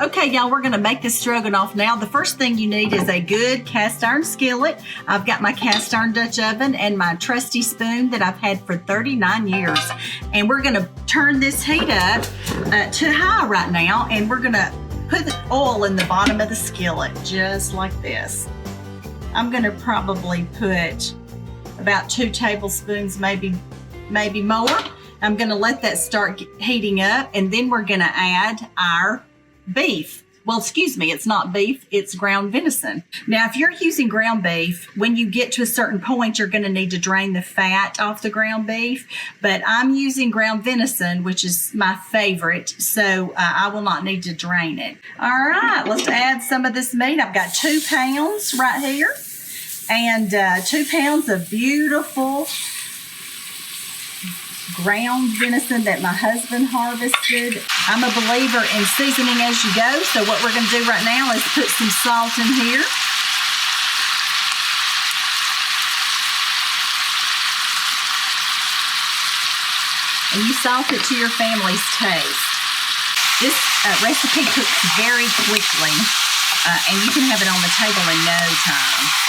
Okay, y'all, we're gonna make this stroganoff now. The first thing you need is a good cast iron skillet. I've got my cast iron Dutch oven and my trusty spoon that I've had for 39 years. And we're gonna turn this heat up to high right now, and we're gonna put the oil in the bottom of the skillet, just like this. I'm gonna probably put about 2 tablespoons, maybe more. I'm gonna let that start heating up, and then we're gonna add our beef. Well, excuse me, it's not beef, it's ground venison. Now, if you're using ground beef, when you get to a certain point, you're going to need to drain the fat off the ground beef. But I'm using ground venison, which is my favorite, so I will not need to drain it. All right, let's add some of this meat. I've got 2 pounds right here, and 2 pounds of beautiful ground venison that my husband harvested. I'm a believer in seasoning as you go, so what we're going to do right now is put some salt in here. And you salt it to your family's taste. This recipe cooks very quickly, and you can have it on the table in no time.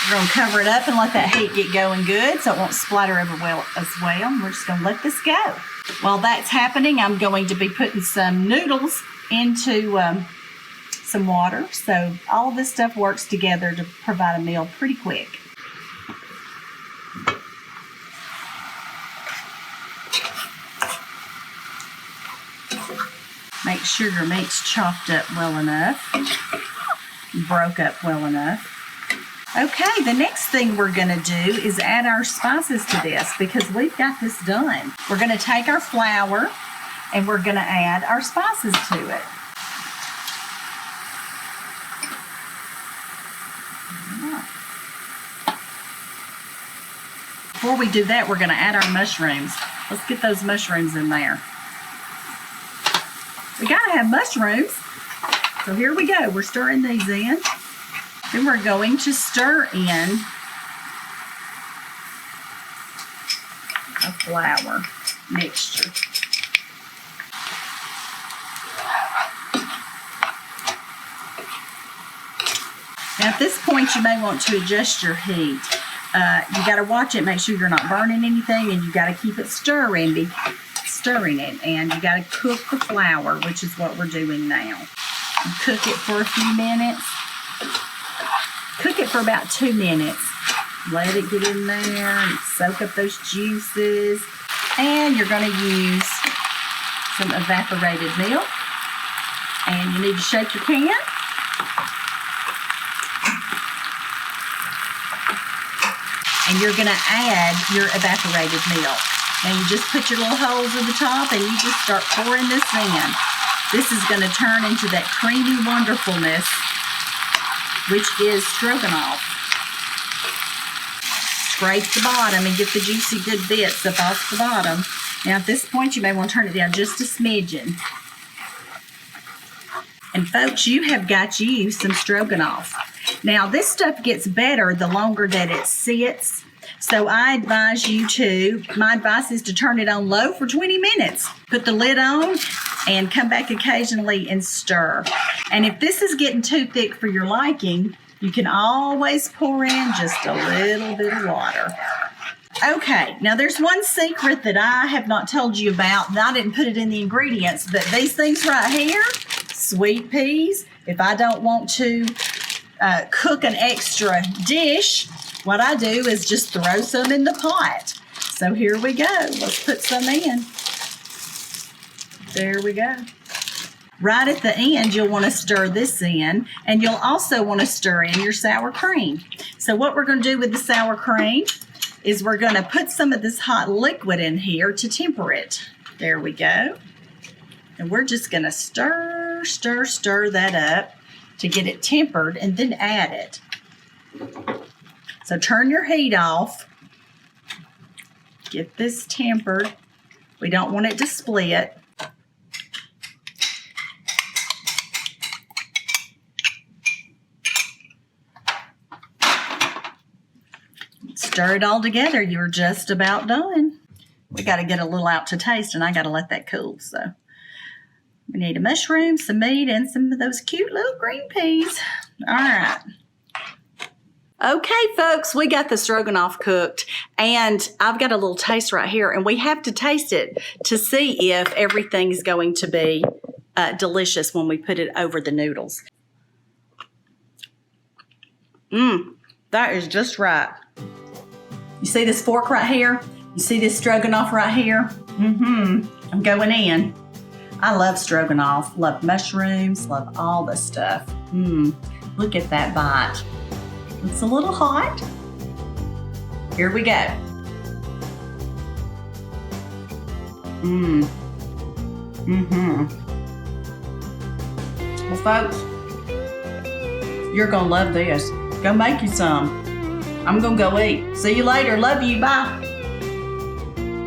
We're going to cover it up and let that heat get going good so it won't splatter everywhere as well. We're just going to let this go. While that's happening, I'm going to be putting some noodles into some water. So all of this stuff works together to provide a meal pretty quick. Make sure your meat's chopped up well enough, broke up well enough. Okay, the next thing we're going to do is add our spices to this because we've got this done. We're going to take our flour and we're going to add our spices to it. Before we do that, we're going to add our mushrooms. Let's get those mushrooms in there. We got to have mushrooms. So here we go. We're stirring these in. Then we're going to stir in a flour mixture. Now at this point you may want to adjust your heat. You got to watch it, make sure you're not burning anything, and you got to keep it stirring it, and you got to cook the flour, which is what we're doing now. You cook it for a few minutes. Cook it for about 2 minutes. Let it get in there and soak up those juices. And you're going to use some evaporated milk. And you need to shake your pan. And you're going to add your evaporated milk. Now you just put your little holes in the top and you just start pouring this in. This is going to turn into that creamy wonderfulness, which is stroganoff. Scrape the bottom and get the juicy good bits up off the bottom. Now at this point you may want to turn it down just a smidgen. And folks, you have got you some stroganoff. Now this stuff gets better the longer that it sits. So I advise you to, my advice is to turn it on low for 20 minutes. Put the lid on and come back occasionally and stir. And if this is getting too thick for your liking, you can always pour in just a little bit of water. Okay, now there's one secret that I have not told you about, and I didn't put it in the ingredients, but these things right here, sweet peas, if I don't want to cook an extra dish, what I do is just throw some in the pot. So here we go. Let's put some in. There we go. Right at the end, you'll want to stir this in, and you'll also want to stir in your sour cream. So what we're going to do with the sour cream is we're going to put some of this hot liquid in here to temper it. There we go. And we're just going to stir that up to get it tempered and then add it. So turn your heat off. Get this tempered. We don't want it to split. Stir it all together. You're just about done. We got to get a little out to taste, and I got to let that cool. So I'm We need a mushroom, some meat, and some of those cute little green peas. All right. Okay, folks, we got the stroganoff cooked, and I've got a little taste right here, and we have to taste it to see if everything's going to be delicious when we put it over the noodles. That is just right. You see this fork right here? You see this stroganoff right here? I'm going in. I love stroganoff, love mushrooms, love all this stuff. Look at that bite. It's a little hot. Here we go. Well, folks, you're gonna love this. Go make you some. I'm gonna go eat. See you later. Love you. Bye.